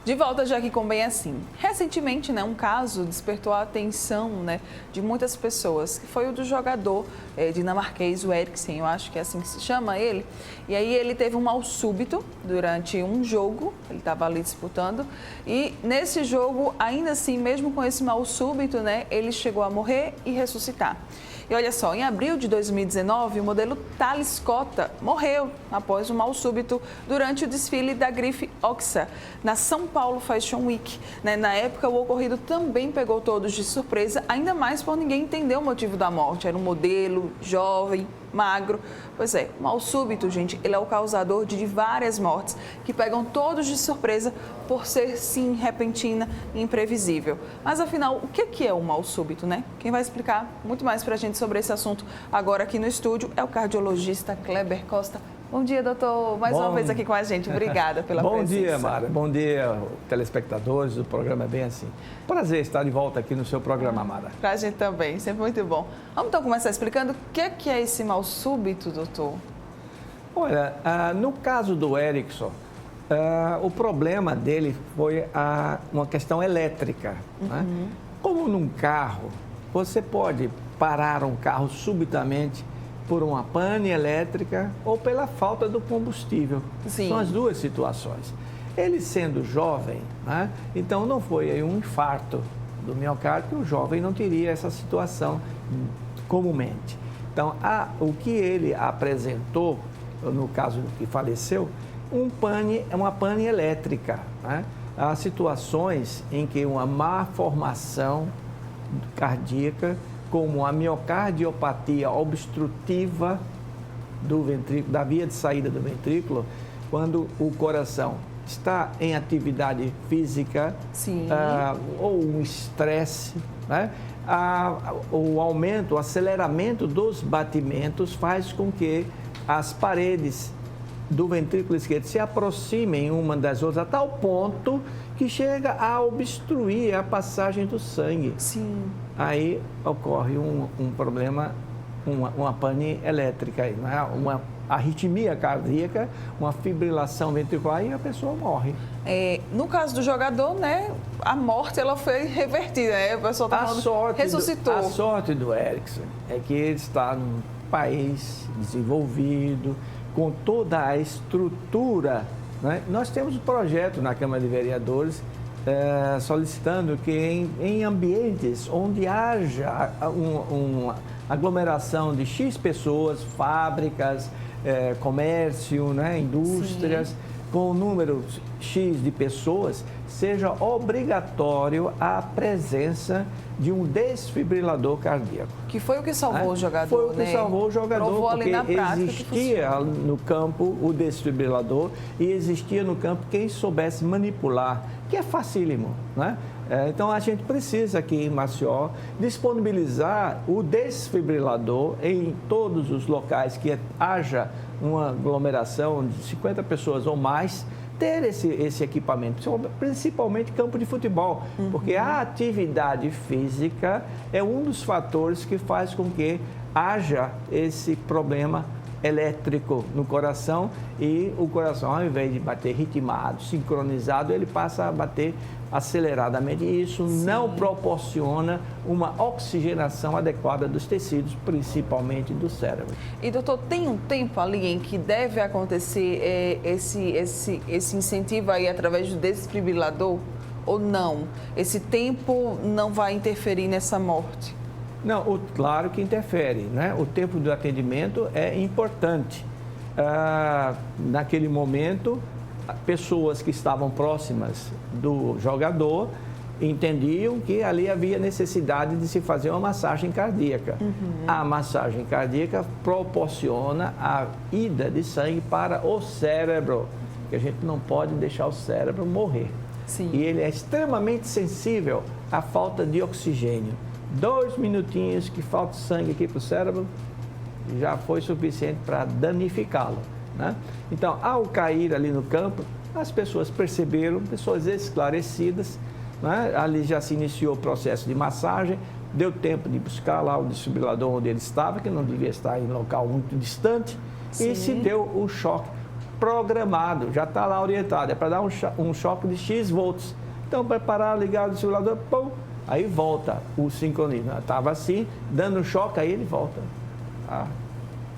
De volta já aqui com Bem Assim. Recentemente, um caso despertou a atenção, de muitas pessoas, que foi o do jogador dinamarquês, o Eriksen, eu acho que é assim que se chama ele. E aí ele teve um mal súbito durante um jogo, ele estava ali disputando, e nesse jogo, ainda assim, mesmo com esse mal súbito, ele chegou a morrer e ressuscitar. E olha só, em abril de 2019, o modelo Thales Cotta morreu após um mal súbito durante o desfile da grife Oxa, na São Paulo Fashion Week. Na época, o ocorrido também pegou todos de surpresa, ainda mais por ninguém entender o motivo da morte. Era um modelo jovem, magro. Pois é, o mal súbito, gente, ele é o causador de várias mortes que pegam todos de surpresa por ser, sim, repentina e imprevisível. Mas, afinal, o que é o mal súbito, Quem vai explicar muito mais pra gente sobre esse assunto agora aqui no estúdio é o cardiologista Kleber Costa. Bom dia, doutor. Mais uma vez aqui com a gente. Obrigada pela presença. Bom dia, Mara. Bom dia, telespectadores do programa Bem Assim. Prazer estar de volta aqui no seu programa, Mara. Pra gente também, sempre muito bom. Vamos então começar explicando o que é esse mal súbito, doutor? Olha, no caso do Eriksen, o problema dele foi uma questão elétrica. Como num carro, você pode parar um carro subitamente por uma pane elétrica ou pela falta do combustível. Sim. São as duas situações. Ele sendo jovem, então não foi aí um infarto do miocárdio, que o jovem não teria essa situação comumente. Então, o que ele apresentou, no caso que faleceu, uma pane elétrica. Há situações em que uma má formação cardíaca, como a miocardiopatia obstrutiva do ventrículo, da via de saída do ventrículo, quando o coração está em atividade física, ou um estresse, o aumento, o aceleramento dos batimentos faz com que as paredes do ventrículo esquerdo se aproximem uma das outras a tal ponto que chega a obstruir a passagem do sangue. Sim. Aí ocorre um problema, uma pane elétrica, uma arritmia cardíaca, uma fibrilação ventricular e a pessoa morre. No caso do jogador, a morte ela foi revertida, O pessoal está falando, ressuscitou. A sorte do Eriksen é que ele está num país desenvolvido, com toda a estrutura. Nós temos um projeto na Câmara de Vereadores solicitando que em ambientes onde haja uma aglomeração de X pessoas, fábricas, comércio, indústrias, sim, com um número X de pessoas, seja obrigatório a presença de um desfibrilador cardíaco. Que foi o que salvou o jogador, Foi o que salvou o jogador, provou porque ali na prática existia no campo o desfibrilador e existia no campo quem soubesse manipular, que é facílimo, Então, a gente precisa aqui em Maceió disponibilizar o desfibrilador em todos os locais que haja uma aglomeração de 50 pessoas ou mais, ter esse equipamento, principalmente campo de futebol, porque a atividade física é um dos fatores que faz com que haja esse problema elétrico no coração e o coração, ao invés de bater ritmado, sincronizado, ele passa a bater aceleradamente e isso sim, não proporciona uma oxigenação adequada dos tecidos, principalmente do cérebro. E doutor, tem um tempo ali em que deve acontecer esse incentivo aí através do desfibrilador ou não? Esse tempo não vai interferir nessa morte? Não, claro que interfere, O tempo do atendimento é importante. Naquele momento, pessoas que estavam próximas do jogador entendiam que ali havia necessidade de se fazer uma massagem cardíaca. A massagem cardíaca proporciona a ida de sangue para o cérebro, que a gente não pode deixar o cérebro morrer. Sim. E ele é extremamente sensível à falta de oxigênio. 2 minutinhos que falta sangue aqui para o cérebro já foi suficiente para danificá-lo. Então, ao cair ali no campo, as pessoas perceberam, pessoas esclarecidas, ali já se iniciou o processo de massagem, deu tempo de buscar lá o desfibrilador onde ele estava, que não devia estar em local muito distante, sim, e se deu o choque. programado, já está lá orientado, é para dar um choque de X volts. Então, vai parar, ligar o simulador, pum, aí volta o sincronismo. Estava assim, dando um choque, aí ele volta a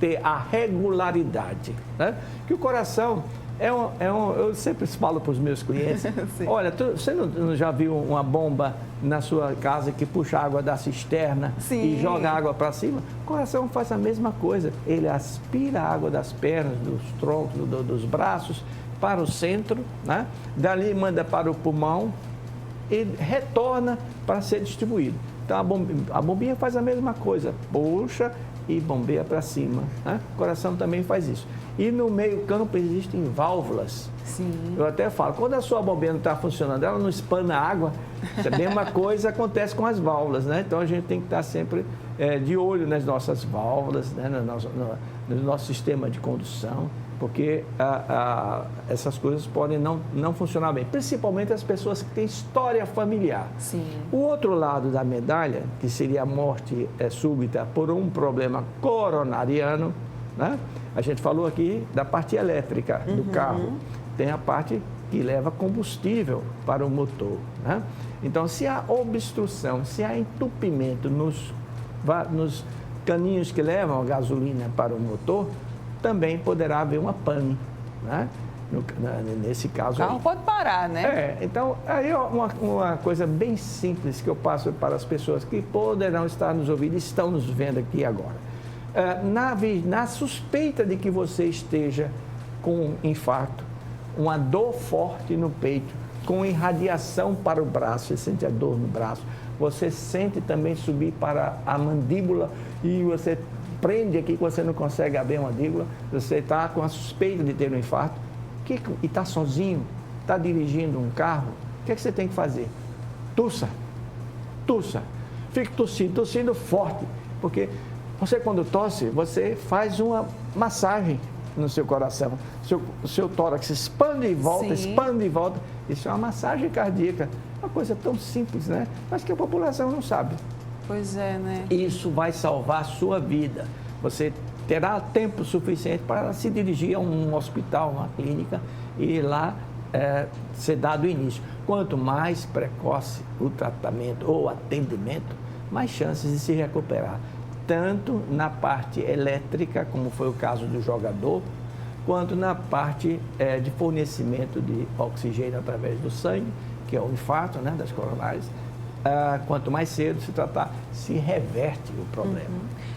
ter a regularidade, né? Que o coração eu sempre falo para os meus clientes, olha, você não já viu uma bomba na sua casa que puxa água da cisterna e joga água para cima? O coração faz a mesma coisa, ele aspira a água das pernas, dos troncos, dos braços, para o centro, né? Dali manda para o pulmão e retorna para ser distribuído. Então a bombinha faz a mesma coisa, puxa e bombeia para cima, né? O coração também faz isso. E no meio campo existem válvulas. Sim. Eu até falo, quando a sua bombinha não está funcionando, ela não espana água, a mesma coisa acontece com as válvulas, né? Então a gente tem que estar sempre de olho nas nossas válvulas, né? no nosso sistema de condução, porque essas coisas podem não funcionar bem, principalmente as pessoas que têm história familiar. Sim. O outro lado da medalha, que seria a morte súbita por um problema coronariano, né? A gente falou aqui da parte elétrica do carro, tem a parte que leva combustível para o motor, né? Então, se há obstrução, se há entupimento nos caninhos que levam a gasolina para o motor, também poderá haver uma pane, né? Nesse caso. O carro pode parar, né? Então, aí uma coisa bem simples que eu passo para as pessoas que poderão estar nos ouvindo e estão nos vendo aqui agora. Na suspeita de que você esteja com um infarto, uma dor forte no peito, com irradiação para o braço, você sente a dor no braço, você sente também subir para a mandíbula e você prende aqui que você não consegue abrir a mandíbula, você está com a suspeita de ter um infarto, e está sozinho, está dirigindo um carro, o que você tem que fazer? Tussa, fique tossindo forte, porque você, quando tosse, você faz uma massagem no seu coração. O seu tórax expande e volta, expande e volta. Isso é uma massagem cardíaca. Uma coisa tão simples, né? Mas que a população não sabe. Pois é, né? Isso vai salvar a sua vida. Você terá tempo suficiente para se dirigir a um hospital, uma clínica, e lá ser dado início. Quanto mais precoce o tratamento ou atendimento, mais chances de se recuperar. Tanto na parte elétrica, como foi o caso do jogador, quanto na parte de fornecimento de oxigênio através do sangue, que é o infarto, né, das coronárias. Quanto mais cedo se tratar, se reverte o problema.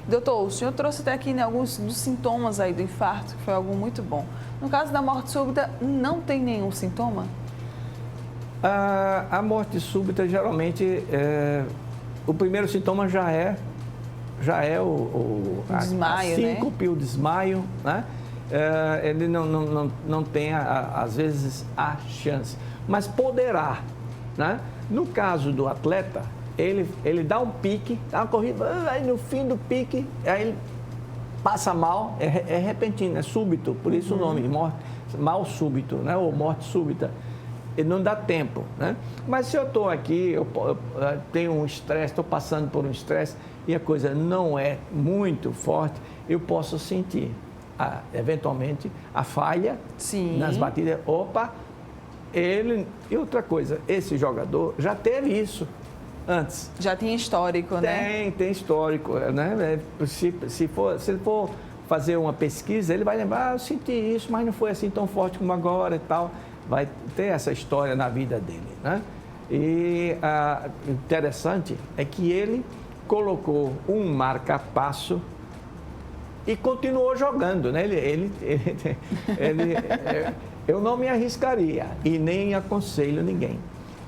Doutor, o senhor trouxe até aqui, né, alguns dos sintomas aí do infarto, que foi algo muito bom. No caso da morte súbita, não tem nenhum sintoma? A morte súbita, geralmente, o primeiro sintoma já é o desmaio, a síncope, né? O desmaio, né? Ele não tem, às vezes, a chance, mas poderá, né? No caso do atleta, ele dá um pique, dá uma corrida, aí no fim do pique, aí ele passa mal, é repentino, é súbito, por isso o nome, mal súbito, né? Ou morte súbita. Ele não dá tempo, né? Mas se eu estou aqui, eu tenho um estresse, estou passando por um estresse e a coisa não é muito forte, eu posso sentir, eventualmente, a falha nas batidas. Opa! E outra coisa, esse jogador já teve isso antes. Já tinha histórico, né? Tem histórico, né? Se ele for fazer uma pesquisa, ele vai lembrar, eu senti isso, mas não foi assim tão forte como agora e tal. Vai ter essa história na vida dele, né? E interessante é que ele colocou um marca-passo e continuou jogando, né? Eu não me arriscaria e nem aconselho ninguém.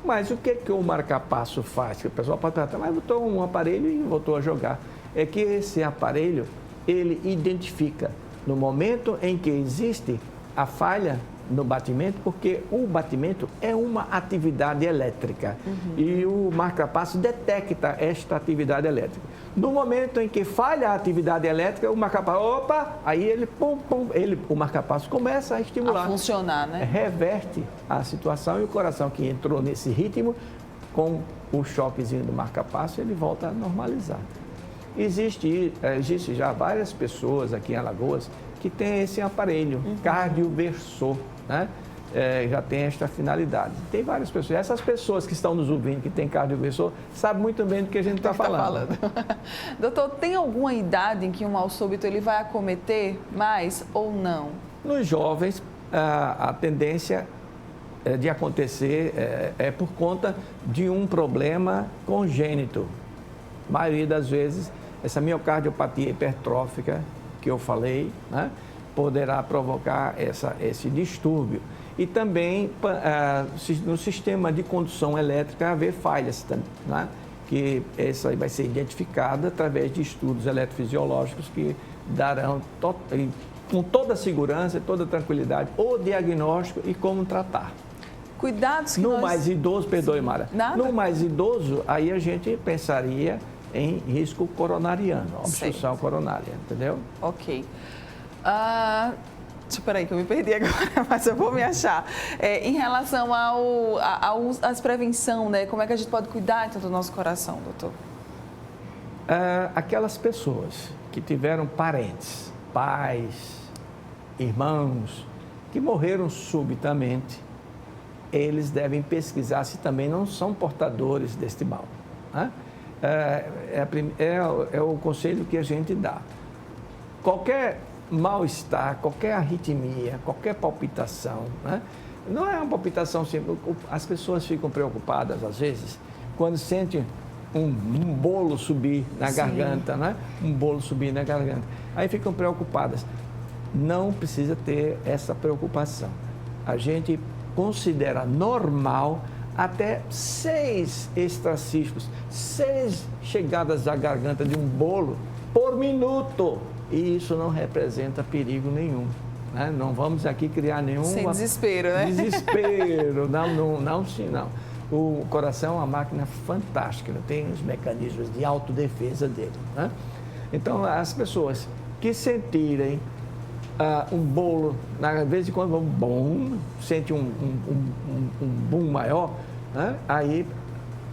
Mas o que o marca-passo faz? Que o pessoal pode perguntar, mas botou um aparelho e voltou a jogar. É que esse aparelho, ele identifica no momento em que existe a falha no batimento, porque o batimento é uma atividade elétrica e o marca-passo detecta esta atividade elétrica. No momento em que falha a atividade elétrica, o marca-passo, aí o marca-passo começa a estimular. A funcionar, né? Reverte a situação e o coração que entrou nesse ritmo, com o choquezinho do marca-passo, ele volta a normalizar. Existe já várias pessoas aqui em Alagoas que tem esse aparelho, cardioversor, né? Já tem esta finalidade. Tem várias pessoas. Essas pessoas que estão nos ouvindo, que têm cardioversor, sabem muito bem do que a gente está falando. Doutor, tem alguma idade em que um mal súbito ele vai acometer mais ou não? Nos jovens, a tendência de acontecer é por conta de um problema congênito. A maioria das vezes, essa miocardiopatia hipertrófica que eu falei, né, poderá provocar esse distúrbio. E também no sistema de condução elétrica haver falhas, né, que essa vai ser identificada através de estudos eletrofisiológicos que darão com toda a segurança, toda a tranquilidade, o diagnóstico e como tratar. Cuidados que no mais idoso, perdoe, Mara. Nada? No mais idoso, aí a gente pensaria em risco coronariano, obstrução coronária, entendeu? Ok. Espera aí que eu me perdi agora, mas eu vou me achar. Em relação às prevenção, né? Como é que a gente pode cuidar então, do nosso coração, doutor? Aquelas pessoas que tiveram parentes, pais, irmãos, que morreram subitamente, eles devem pesquisar se também não são portadores deste mal, né? É o conselho que a gente dá. Qualquer mal-estar, qualquer arritmia, qualquer palpitação, né? Não é uma palpitação simples. As pessoas ficam preocupadas, às vezes, quando sentem um bolo subir na garganta, né? Um bolo subir na garganta. Aí ficam preocupadas. Não precisa ter essa preocupação. A gente considera normal até 6 extracísticos, 6 chegadas à garganta de um bolo por minuto. E isso não representa perigo nenhum, né? Não vamos aqui criar nenhum... Sem desespero, né? Desespero, não. O coração é uma máquina fantástica, tem os mecanismos de autodefesa dele, né? Então, as pessoas que sentirem um bolo, de vez em quando, sente um boom maior, né? Aí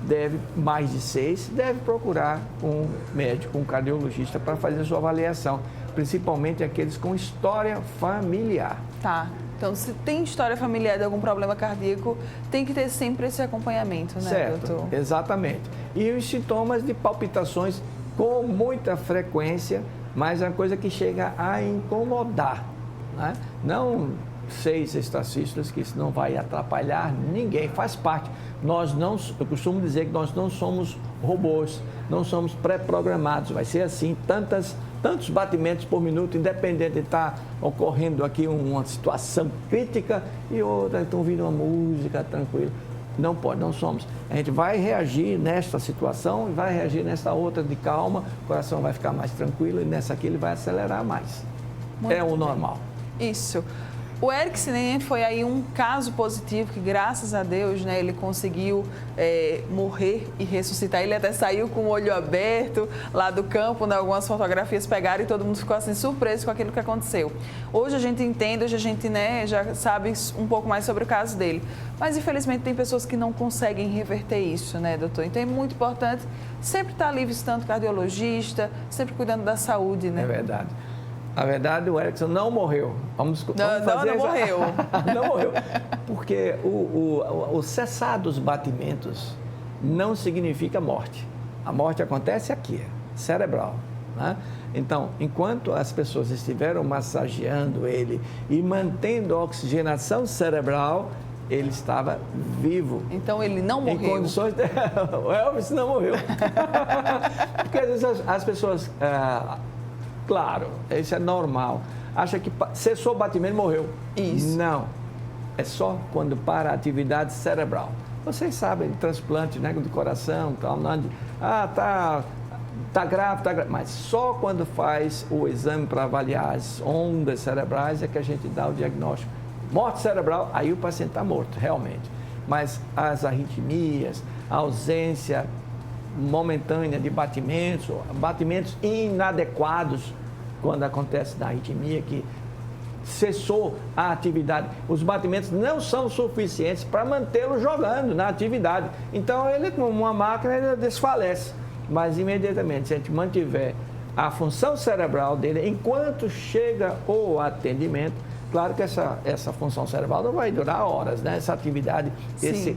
deve, mais de 6, deve procurar um médico, um cardiologista para fazer a sua avaliação, principalmente aqueles com história familiar. Tá. Então, se tem história familiar de algum problema cardíaco, tem que ter sempre esse acompanhamento, né, certo, doutor? Exatamente. E os sintomas de palpitações com muita frequência, mas é uma coisa que chega a incomodar, né? Não 6 extracístolas, que isso não vai atrapalhar ninguém, faz parte. Eu costumo dizer que nós não somos robôs, não somos pré-programados, vai ser assim, tantos batimentos por minuto, independente de estar ocorrendo aqui uma situação crítica e outra, estão ouvindo uma música tranquila. Não pode, não somos. A gente vai reagir nesta situação e vai reagir nessa outra de calma, o coração vai ficar mais tranquilo e nessa aqui ele vai acelerar mais. É o normal. Isso. O Eriksen foi aí um caso positivo que, graças a Deus, né, ele conseguiu morrer e ressuscitar. Ele até saiu com o olho aberto lá do campo, né, algumas fotografias pegaram e todo mundo ficou assim surpreso com aquilo que aconteceu. Hoje a gente entende, hoje a gente, né, já sabe um pouco mais sobre o caso dele. Mas, infelizmente, tem pessoas que não conseguem reverter isso, né, doutor? Então, é muito importante sempre estar ali visitando o cardiologista, sempre cuidando da saúde, né? É verdade. Na verdade, o Eriksen não morreu. Não morreu. Não morreu. Porque o cessar dos batimentos não significa morte. A morte acontece aqui, cerebral, né? Então, enquanto as pessoas estiveram massageando ele e mantendo a oxigenação cerebral, ele estava vivo. Então, ele não morreu. Em condições... O Elvis não morreu. Porque às vezes as pessoas... Claro, isso é normal. Acha que cessou o batimento e morreu. Isso. Não. É só quando para a atividade cerebral. Vocês sabem, transplante, né, do coração, tá grave. Mas só quando faz o exame para avaliar as ondas cerebrais é que a gente dá o diagnóstico. Morte cerebral, aí o paciente está morto, realmente. Mas as arritmias, a ausência momentânea de batimentos inadequados, quando acontece na arritmia, que cessou a atividade. Os batimentos não são suficientes para mantê-lo jogando na atividade. Então, ele, como uma máquina, ele desfalece. Mas, imediatamente, se a gente mantiver a função cerebral dele, enquanto chega o atendimento, claro que essa função cerebral não vai durar horas, né? Essa atividade,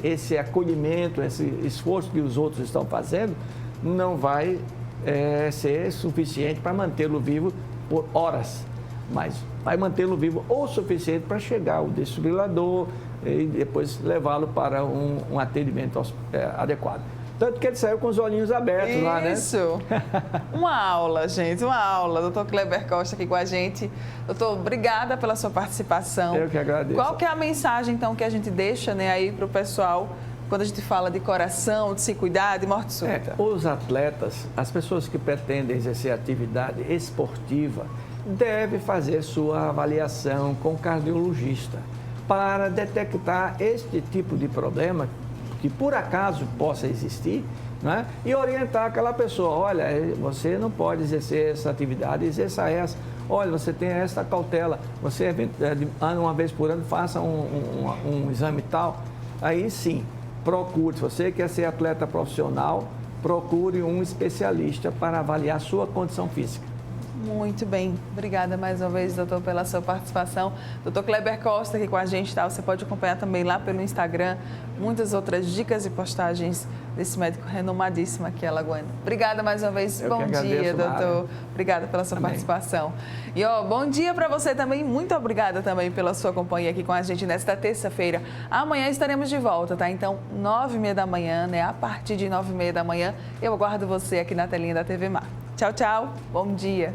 esse acolhimento, esse esforço que os outros estão fazendo, não vai ser suficiente para mantê-lo vivo por horas, mas vai mantê-lo vivo o suficiente para chegar o desfibrilador e depois levá-lo para um atendimento adequado. Tanto que ele saiu com os olhinhos abertos lá, né? Isso. Uma aula, gente, uma aula. Doutor Kleber Costa aqui com a gente. Doutor, obrigada pela sua participação. Eu que agradeço. Qual que é a mensagem, então, que a gente deixa, né, aí para o pessoal, quando a gente fala de coração, de se cuidar, de morte súbita? Os atletas, as pessoas que pretendem exercer atividade esportiva, devem fazer sua avaliação com o cardiologista para detectar este tipo de problema que por acaso possa existir, né? E orientar aquela pessoa: olha, você não pode exercer essa atividade, exerça essa. Olha, você tem essa cautela, você uma vez por ano faça um exame tal. Aí sim, procure, se você quer ser atleta profissional, procure um especialista para avaliar sua condição física. Muito bem. Obrigada mais uma vez, doutor, pela sua participação. Doutor Kleber Costa aqui com a gente, tá? Você pode acompanhar também lá pelo Instagram muitas outras dicas e postagens desse médico renomadíssimo aqui em Alagoana. Obrigada mais uma vez. Bom dia, doutor. Obrigada pela sua participação. E bom dia para você também. Muito obrigada também pela sua companhia aqui com a gente nesta terça-feira. Amanhã estaremos de volta, tá? Então, 9h30 da manhã, né? A partir de 9h30 da manhã, eu aguardo você aqui na telinha da TV Mar. Tchau, tchau. Bom dia.